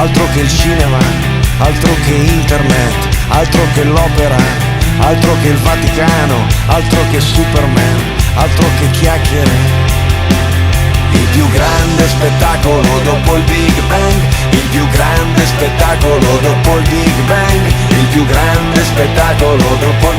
altro che il cinema, altro che internet, altro che l'opera, altro che il Vaticano, altro che Superman, altro che chiacchiere. Il più grande spettacolo dopo il Big Bang, il più grande spettacolo dopo il Big Bang, il più grande spettacolo dopo